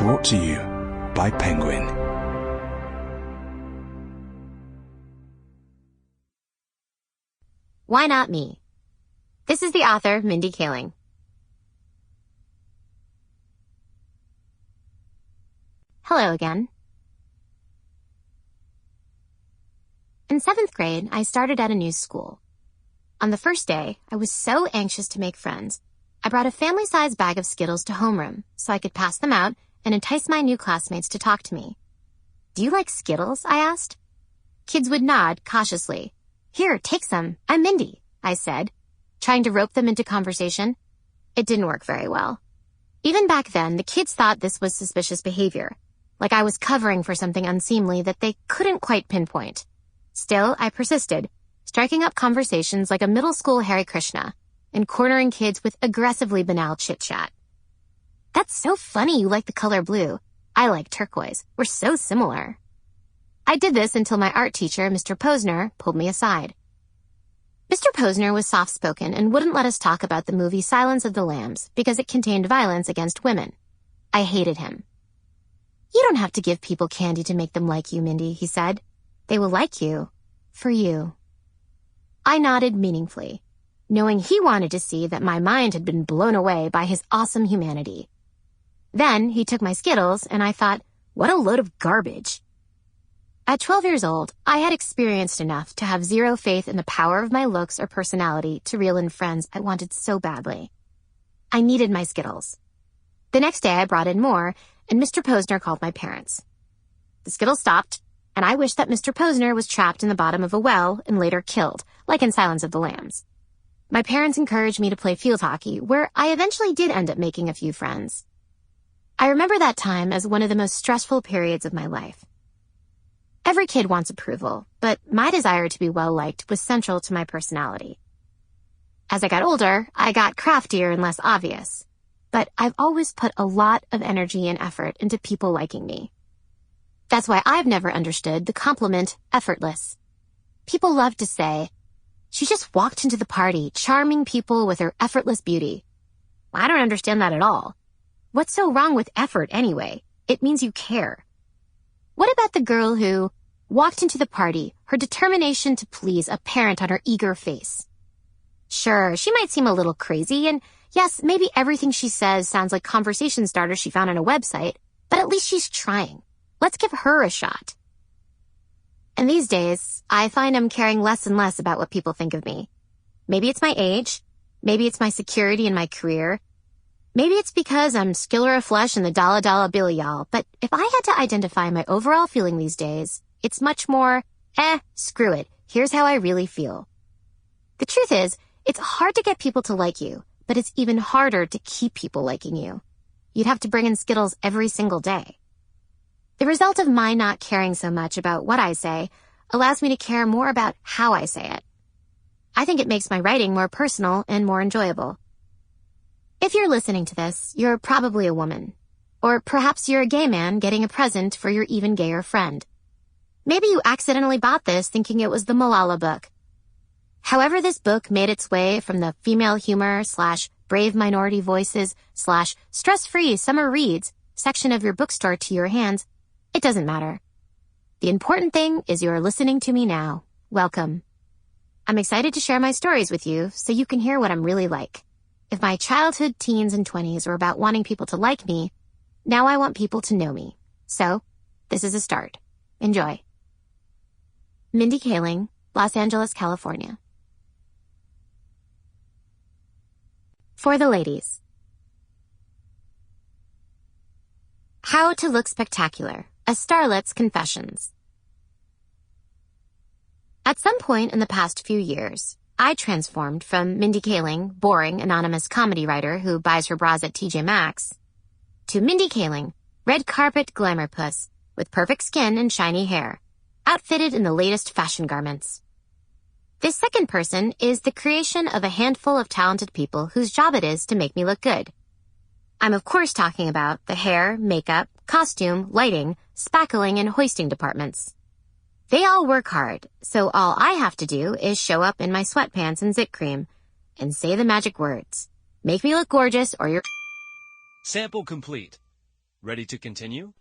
brought to you by Penguin. Why Not Me? This is the author, Mindy Kaling. Hello again. In 7th grade, I started at a new school. On the first day, I was so anxious to make friends, I brought a family-sized bag of Skittles to homeroom so I could pass them out and entice my new classmates to talk to me. "Do you like Skittles?" I asked. Kids would nod cautiously. "Here, take some. I'm Mindy," I said, trying to rope them into conversation. It didn't work very well. Even back then, the kids thought this was suspicious behavior, like I was covering for something unseemly that they couldn't quite pinpoint. Still, I persisted, striking up conversations like a middle school Hare Krishna and cornering kids with aggressively banal chit-chat. "That's so funny you like the color blue. I like turquoise. We're so similar." I did this until my art teacher, Mr. Posner, pulled me aside. Mr. Posner was soft-spoken and wouldn't let us talk about the movie Silence of the Lambs because it contained violence against women. I hated him. "You don't have to give people candy to make them like you, Mindy," he said. "They will like you for you." I nodded meaningfully, knowing he wanted to see that my mind had been blown away by his awesome humanity. Then he took my Skittles, and I thought, what a load of garbage. At 12 years old, I had experienced enough to have zero faith in the power of my looks or personality to reel in friends I wanted so badly. I needed my Skittles. The next day I brought in more, and Mr. Posner called my parents. The Skittles stopped, and I wished that Mr. Posner was trapped in the bottom of a well and later killed, like in Silence of the Lambs. My parents encouraged me to play field hockey, where I eventually did end up making a few friends. I remember that time as one of the most stressful periods of my life. Every kid wants approval, but my desire to be well-liked was central to my personality. As I got older, I got craftier and less obvious, but I've always put a lot of energy and effort into people liking me. That's why I've never understood the compliment effortless. People love to say, "She just walked into the party, charming people with her effortless beauty." I don't understand that at all. What's so wrong with effort anyway? It means you care. What about the girl who walked into the party, her determination to please apparent on her eager face? Sure, she might seem a little crazy, and yes, maybe everything she says sounds like conversation starters she found on a website, but at least she's trying. Let's give her a shot. And these days, I find I'm caring less and less about what people think of me. Maybe it's my age. Maybe it's my security in my career. Maybe it's because I'm skiller of flesh in the dollar billy y'all. But if I had to identify my overall feeling these days, it's much more, screw it. Here's how I really feel. The truth is, it's hard to get people to like you, but it's even harder to keep people liking you. You'd have to bring in Skittles every single day. The result of my not caring so much about what I say allows me to care more about how I say it. I think it makes my writing more personal and more enjoyable. If you're listening to this, you're probably a woman. Or perhaps you're a gay man getting a present for your even gayer friend. Maybe you accidentally bought this thinking it was the Malala book. However this book made its way from the female humor / brave minority voices / stress-free summer reads section of your bookstore to your hands, it doesn't matter. The important thing is you're listening to me now. Welcome. I'm excited to share my stories with you so you can hear what I'm really like. If my childhood, teens, and 20s were about wanting people to like me, now I want people to know me. So, this is a start. Enjoy. Mindy Kaling, Los Angeles, California. For the ladies. How to Look Spectacular, A Starlet's Confessions. At some point in the past few years, I transformed from Mindy Kaling, boring, anonymous comedy writer who buys her bras at TJ Maxx, to Mindy Kaling, red carpet glamour puss, with perfect skin and shiny hair, outfitted in the latest fashion garments. This second person is the creation of a handful of talented people whose job it is to make me look good. I'm of course talking about the hair, makeup, costume, lighting, spackling, and hoisting departments. They all work hard, so all I have to do is show up in my sweatpants and zit cream and say the magic words. Make me look gorgeous or you're... Sample complete. Ready to continue?